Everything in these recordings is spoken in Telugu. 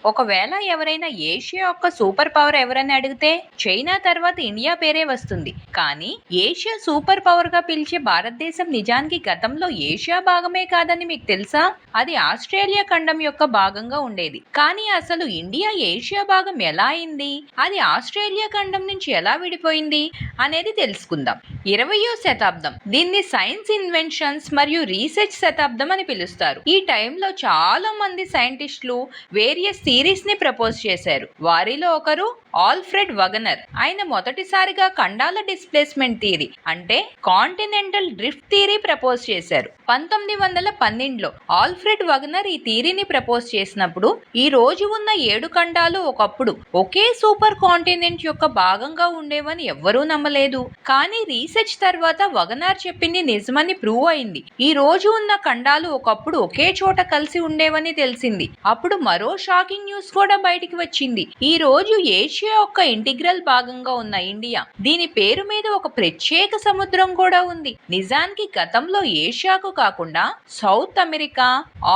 ఒకవేళ ఎవరైనా ఏషియా యొక్క సూపర్ పవర్ ఎవరని అడిగితే చైనా తర్వాత ఇండియా పేరే వస్తుంది. కానీ ఏషియా సూపర్ పవర్ గా పిలిచే భారతదేశం నిజానికి గతంలో ఏషియా భాగమే కాదని మీకు తెలుసా? అది ఆస్ట్రేలియా ఖండం యొక్క భాగంగా ఉండేది. కానీ అసలు ఇండియా ఏషియా భాగం ఎలా అయింది, అది ఆస్ట్రేలియా ఖండం నుంచి ఎలా విడిపోయింది అనేది తెలుసుకుందాం. 20వ శతాబ్దం, దీన్ని సైన్స్ ఇన్వెన్షన్స్ మరియు రీసెర్చ్ శతాబ్దం అని పిలుస్తారు. ఈ టైంలో చాలా మంది సైంటిస్టులు వేరియస్ థియరీస్ ని ప్రపోజ్ చేశారు. వారిలో ఒకరు ఆల్ఫ్రెడ్ వగనర్. ఆయన మొదటిసారిగా ఖండాల డిస్ప్లేస్మెంట్ థియరీ అంటే కాంటినెంటల్ డ్రిఫ్ట్ థియరీ ప్రపోజ్ చేశారు. 1912లో ఆల్ఫ్రెడ్ వగనర్ ఈ థియరీని ప్రపోజ్ చేసినప్పుడు ఈ రోజు ఉన్న 7 ఖండాలు ఒకప్పుడు ఒకే సూపర్ కాంటినెంట్ యొక్క భాగంగా ఉండేవని ఎవ్వరూ నమ్మలేదు. కానీ రీసెర్చ్ తర్వాత వగనర్ చెప్పింది నిజమని ప్రూవ్ అయింది. ఈ రోజు ఉన్న ఖండాలు ఒకప్పుడు ఒకే చోట కలిసి ఉండేవని తెలిసింది. అప్పుడు మరో షాకింగ్ న్యూస్ కూడా బయటికి వచ్చింది. ఈ రోజు ఏషియా యొక్క ఇంటిగ్రల్ భాగంగా ఉన్న ఇండియా, దీని పేరు మీద ఒక ప్రత్యేక సముద్రం కూడా ఉంది. నిజానికి గతంలో ఏషియాకు కాకుండా సౌత్ అమెరికా,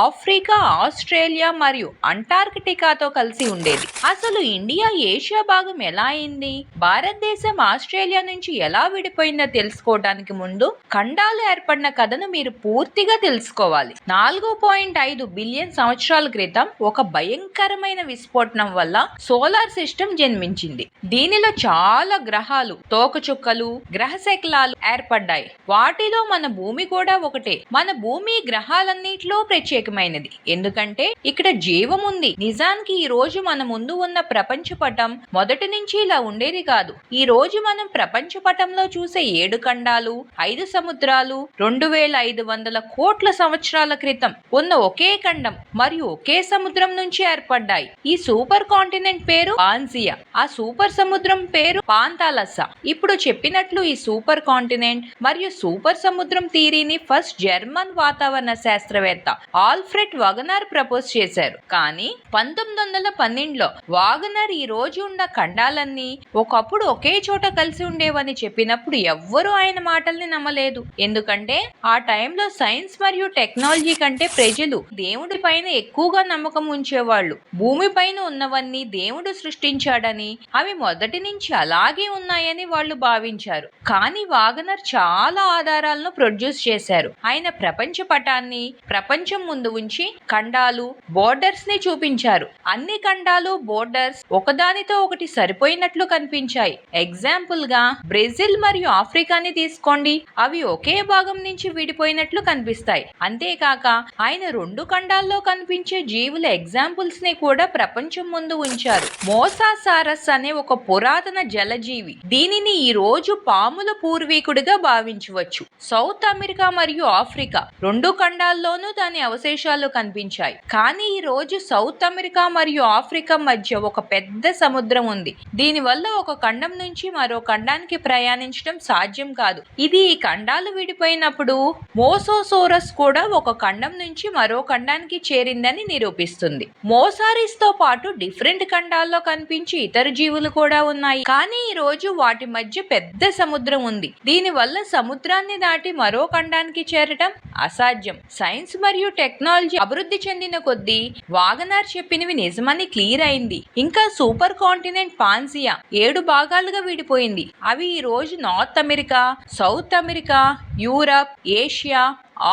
ఆఫ్రికా, ఆస్ట్రేలియా మరియు అంటార్కిటికాతో కలిసి ఉండేది. అసలు ఇండియా ఏషియా భాగం ఎలా అయింది, భారతదేశం ఆస్ట్రేలియా నుంచి ఎలా విడిపోయిందో తెలుసుకోవడానికి ముందు ఖండాలు ఏర్పడిన కథను మీరు పూర్తిగా తెలుసుకోవాలి. 4.5 బిలియన్ సంవత్సరాల క్రితం ఒక భయంకరమైన విస్ఫోటనం వల్ల సోలార్ సిస్టమ్ జన్మించింది. దీనిలో చాలా గ్రహాలు, తోకచుక్కలు, గ్రహశకలాలు ఏర్పడ్డాయి. వాటిలో మన భూమి కూడా ఒకటే. మన భూమి గ్రహాలన్నిటిలో ప్రత్యేకమైనది, ఎందుకంటే ఇక్కడ జీవం ఉంది. నిజానికి ఈ రోజు మన ముందు ఉన్న ప్రపంచ పటం మొదటి నుంచి ఇలా ఉండేది కాదు. ఈ రోజు మనం ప్రపంచ పటంలో చూసే 7 ఖండాలు, 5 సముద్రాలు 2500 కోట్ల సంవత్సరాల క్రితం ఉన్న ఒకే ఖండం మరియు ఒకే సముద్రం నుంచి ఏర్పడ్డాయి. ఈ సూపర్ కాంటినెంట్ పేరు పాన్జియా, ఆ సూపర్ సముద్రం పేరు పాంతాలస్సా. ఇప్పుడు చెప్పినట్లు ఈ సూపర్ కాంటినెంట్ మరియు సూపర్ సముద్రం థియరీని ఫస్ట్ జర్మన్ వాతావరణ శాస్త్రవేత్త ఆల్ఫ్రెడ్ వగనర్ ప్రపోజ్ చేశారు. కానీ 1912లో వాగనర్ ఈ రోజు ఉన్న ఖండాలన్నీ ఒకప్పుడు ఒకే చోట కలిసి ఉండేవని చెప్పినప్పుడు ఎవ్వరూ ఆయన మాటల్ని నమ్మలేదు. ఎందుకంటే ఆ టైంలో సైన్స్ మరియు టెక్నాలజీ కంటే ప్రజలు దేవుడి పైన ఎక్కువగా నమ్మకం ఉంచేవాళ్ళు. భూమి పైన ఉన్నవన్నీ దేవుడు సృష్టించాడని, అవి మొదటి నుంచి అలాగే ఉన్నాయని వాళ్ళు భావించారు. కానీ వాగనర్ చాలా ఆధారాలను ప్రొడ్యూస్ చేశారు. ఆయన ప్రపంచ పటాన్ని ప్రపంచం ముందు ఉంచి ఖండాలు, బోర్డర్స్ ని చూపించారు. అన్ని ఖండాలు, బోర్డర్స్ ఒకదానితో ఒకటి సరిపోయినట్లు కనిపించాయి. ఎగ్జాంపుల్ గా బ్రెజిల్ మరియు ఆఫ్రికాని తీసుకోండి, అవి ఒకే భాగం నుంచి విడిపోయినట్లు కనిపిస్తాయి. అంతేకాక ఆయన 2 ఖండాల్లో కనిపించే జీవుల ఎగ్జాంపుల్స్ ని కూడా ప్రపంచం ముందు ఉంచారు. మోసాసారస్ అనే ఒక పురాతన జలజీవి, దీనిని ఈ రోజు పాముల పూర్వీకుడిగా భావించవచ్చు. సౌత్ అమెరికా మరియు ఆఫ్రికా 2 ఖండాల్లోనూ దాని అవశేషాలు కనిపించాయి. కానీ ఈ రోజు సౌత్ అమెరికా మరియు ఆఫ్రికా మధ్య ఒక పెద్ద సముద్రం ఉంది. దీనివల్ల ఒక ఖండం నుంచి మరో ఖండానికి ప్రయాణించడం సాధ్యం కాదు. ఇది ఈ ఖండాలు విడిపోయినప్పుడు మోసోసోరస్ కూడా ఒక ఖండం నుంచి మరో ఖండానికి చేరిందని నిరూపిస్తుంది. మోసారిస్ తో పాటు డిఫరెంట్ ఖండాల్లో కనిపించి ఇతర జీవులు కూడా ఉన్నాయి. కానీ ఈ రోజు వాటి మధ్య పెద్ద సముద్రం ఉంది. దీని వల్ల సముద్రాన్ని దాటి మరో ఖండానికి చేరటం అసాధ్యం. సైన్స్ మరియు టెక్నాలజీ అభివృద్ధి చెందిన కొద్దీ వాగనర్ చెప్పినవి నిజమని క్లియర్ అయింది. ఇంకా సూపర్ కాంటినెంట్ పాన్జియా 7 భాగాలుగా విడిపోయింది. అవి ఈ రోజు north America, south America, Europe, Asia,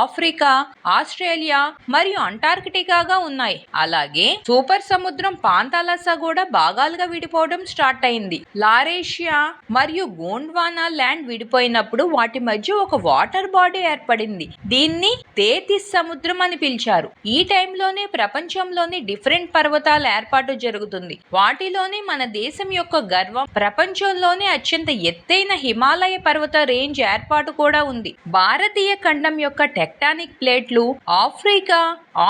Africa, Australia మరియు అంటార్కిటికాగా ఉన్నాయి. అలాగే సూపర్ సముద్రం పాంతాలస్సా కూడా భాగాలుగా విడిపోవడం స్టార్ట్ అయింది. లారేషియా మరియు గోండ్వానా ల్యాండ్ విడిపోయినప్పుడు వాటి మధ్య ఒక వాటర్ బాడీ ఏర్పడింది. దీన్ని తేతిస్ సముద్రం అని పిలిచారు. ఈ టైంలోనే ప్రపంచంలోని డిఫరెంట్ పర్వతాల ఏర్పాటు జరుగుతుంది. వాటిలోనే మన దేశం యొక్క గర్వం, ప్రపంచంలోనే అత్యంత ఎత్తైన హిమాలయ పర్వత రేంజ్ ఏర్పాటు కూడా ఉంది. భారతీయ ఖండం యొక్క టెక్టానిక్ ప్లేట్లు ఆఫ్రికా,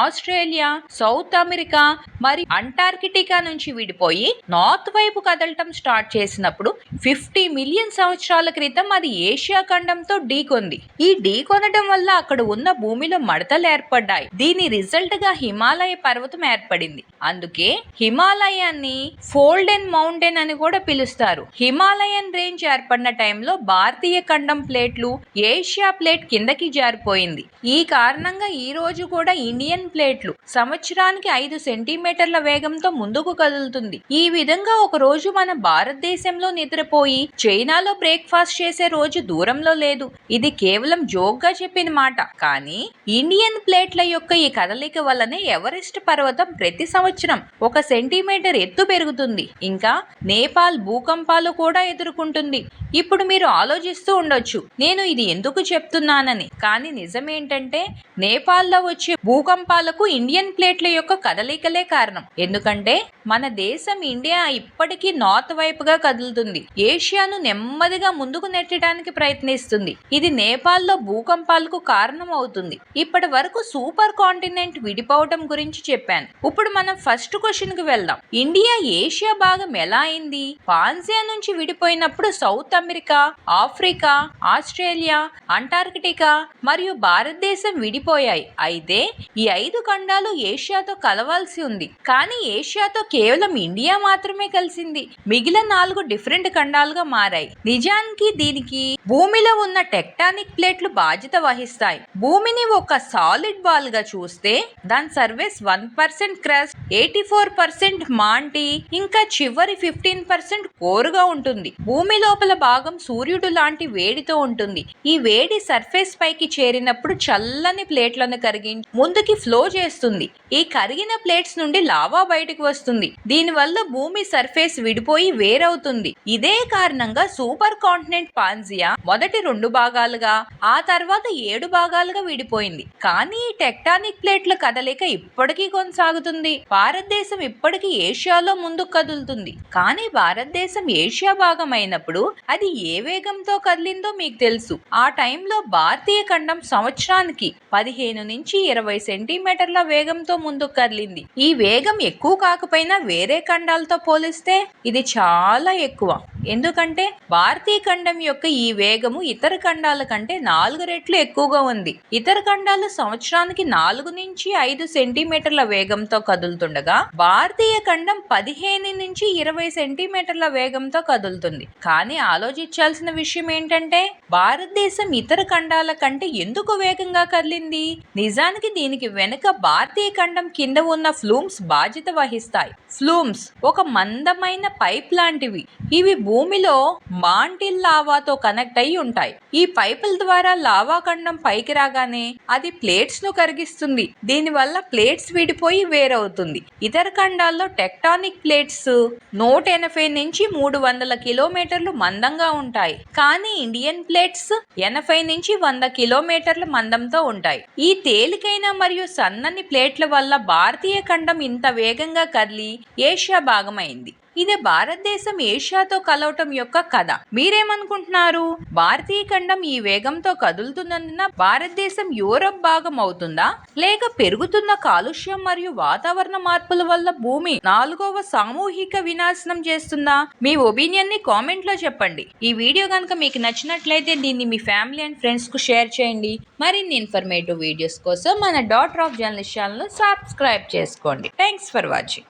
ఆస్ట్రేలియా, సౌత్ అమెరికా మరియు అంటార్కిటికా నుంచి విడిపోయి నార్త్ వైపు కదలటం స్టార్ట్ చేసినప్పుడు 50 మిలియన్ సంవత్సరాల క్రితం అది ఏషియా ఖండంతో ఢీకొంది. ఈ ఢీకొనడం వల్ల అక్కడ ఉన్న భూమిలో మడతలు ఏర్పడ్డాయి. దీని రిజల్ట్ గా హిమాలయ పర్వతం ఏర్పడింది. అందుకే హిమాలయాన్ని ఫోల్డెన్ మౌంటైన్ అని కూడా పిలుస్తారు. హిమాలయన్ రేంజ్ ఏర్పడిన టైంలో భారతీయ ఖండం ప్లేట్లు ఏషియా ఏషియా ప్లేట్ కిందకి జారిపోయింది. ఈ కారణంగా ఈ రోజు కూడా ఇండియన్ ప్లేట్లు సంవత్సరానికి 5 సెంటీమీటర్ల వేగంతో ముందుకు కదులుతుంది. ఈ విధంగా ఒక రోజు మన భారతదేశంలో నిద్రపోయి చైనాలో బ్రేక్ఫాస్ట్ చేసే రోజు దూరంలో లేదు. ఇది కేవలం జోక్ గా చెప్పిన మాట. కానీ ఇండియన్ ప్లేట్ల యొక్క ఈ కదలిక వల్లనే ఎవరెస్ట్ పర్వతం ప్రతి సంవత్సరం 1 సెంటీమీటర్ ఎత్తు పెరుగుతుంది. ఇంకా నేపాల్ భూకంపాలు కూడా ఎదుర్కొంటుంది. ఇప్పుడు మీరు ఆలోచిస్తూ ఉండొచ్చు, నేను ఇది ఎందుకు చెప్తున్నానని. కానీ నిజమేంటంటే నేపాల్లో వచ్చే భూకంపాలకు ఇండియన్ ప్లేట్ల యొక్క కదలికలే కారణం. ఎందుకంటే మన దేశం ఇండియా ఇప్పటికీ నార్త్ వైపుగా కదులుతుంది. ఏషియాను నెమ్మదిగా ముందుకు నెట్టడానికి ప్రయత్నిస్తుంది. ఇది నేపాల్లో భూకంపాలకు కారణం అవుతుంది. ఇప్పటి వరకు సూపర్ కాంటినెంట్ విడిపోవటం గురించి చెప్పాను. ఇప్పుడు మనం ఫస్ట్ క్వశ్చన్ కి వెళ్దాం. ఇండియా ఏషియా భాగం ఎలా అయింది? పాన్జియా నుంచి విడిపోయినప్పుడు South America, Africa, Australia, Antarctica మరియు భారతదేశం విడిపోయాయి. అయితే ఈ 5 ఖండాలు ఏషియాతో కలవాల్సి ఉంది. కానీ ఏషియాతో కేవలం ఇండియా మాత్రమే కలిసింది. మిగిలిన 4 డిఫరెంట్ ఖండాలుగా మారాయి. నిజానికి దీనికి భూమిలో ఉన్న టెక్టానిక్ ప్లేట్లు బాధ్యత వహిస్తాయి. భూమిని ఒక సాలిడ్ బాల్ గా చూస్తే దాని సర్ఫేస్ 1% క్రస్ట్, 84% మాంటీ, ఇంకా చివరి 15% కోరుగా ఉంటుంది. భూమి లోపల భాగం సూర్యుడు లాంటి వేడితో ఉంటుంది. ఈ వేడి సర్ఫేస్ పైకి చేరినప్పుడు చల్లని ప్లేట్లను కరిగించి ముందుకి ఫ్లో చేస్తుంది. ఈ కరిగిన ప్లేట్స్ నుండి లావా బయటకు వస్తుంది. దీనివల్ల భూమి సర్ఫేస్ విడిపోయి వేరవుతుంది. ఇదే కారణంగా సూపర్ కాంటినెంట్ పాన్జియా మొదటి 2 భాగాలుగా, ఆ తర్వాత 7 భాగాలుగా విడిపోయింది. కానీ ఈ టెక్టానిక్ ప్లేట్ల కదలిక ఇప్పటికీ కొనసాగుతుంది. భారతదేశం ఇప్పటికీ ఏషియాలో ముందుకు కదులుతుంది. కానీ భారతదేశం ఏషియా భాగం అయినప్పుడు అది ఏ వేగంతో కదిలిందో మీకు తెలుసు. ఆ టైంలో భారతీయ ఖండం సంవత్సరానికి 15 నుంచి 20 సెంటీమీటర్ల వేగంతో ముందుకు కదిలింది. ఈ వేగం ఎక్కువ కాకపోయినా వేరే ఖండాలతో పోలిస్తే ఇది చాలా ఎక్కువ. ఎందుకంటే భారతీయ ఖండం యొక్క ఈ వేగము ఇతర ఖండాల కంటే 4 రెట్లు ఎక్కువగా ఉంది. ఇతర ఖండాలు సంవత్సరానికి 4 నుంచి 5 సెంటీమీటర్ల వేగంతో కదులుతుండగా భారతీయ ఖండం 15 నుంచి 20 సెంటీమీటర్ల వేగంతో కదులుతుంది. కానీ ఆలోచించాల్సిన విషయం ఏంటంటే భారతదేశం ఇతర ఖండాల కంటే ఎందుకు వేగంగా కదిలింది? నిజానికి దీనికి వెనుక భారతీయ ఖండం కింద ఉన్న ఫ్లూమ్స్ బాధ్యత వహిస్తాయి. ఫ్లూమ్స్ ఒక మందమైన పైప్ లాంటివి. ఇవి భూమిలో మాంటిల్ లావాతో కనెక్ట్ అయి ఉంటాయి. ఈ పైపుల ద్వారా లావా ఖండం పైకి రాగానే అది ప్లేట్స్ ను కరిగిస్తుంది. దీనివల్ల ప్లేట్స్ విడిపోయి వేరవుతుంది. ఇతర ఖండాల్లో టెక్టానిక్ ప్లేట్స్ 180 నుంచి 300 కిలోమీటర్లు మందంగా ఉంటాయి. కానీ ఇండియన్ ప్లేట్స్ 80 నుంచి 100 కిలోమీటర్ల మందంతో ఉంటాయి. ఈ తేలికైన మరియు సన్నని ప్లేట్ల వల్ల భారతీయ ఖండం ఇంత వేగంగా కదిలి ఏషియా భాగమైంది. ఇదే భారతదేశం ఏషియాతో కలవటం యొక్క కథ. మీరేమనుకుంటున్నారు? భారతీయ ఖండం ఈ వేగంతో కదులుతున్నందున భారతదేశం యూరప్ భాగం అవుతుందా, లేక పెరుగుతున్న కాలుష్యం మరియు వాతావరణ మార్పుల వల్ల భూమి 4వ సామూహిక వినాశనం చేస్తుందా? మీ ఒపీనియన్ ని కామెంట్ లో చెప్పండి. ఈ వీడియో కనుక మీకు నచ్చినట్లయితే దీన్ని మీ ఫ్యామిలీ అండ్ ఫ్రెండ్స్ కు షేర్ చేయండి. మరిన్ని ఇన్ఫర్మేటివ్ వీడియోస్ కోసం మన Daughter of Journalist channel subscribe చేసుకోండి. Thanks for watching.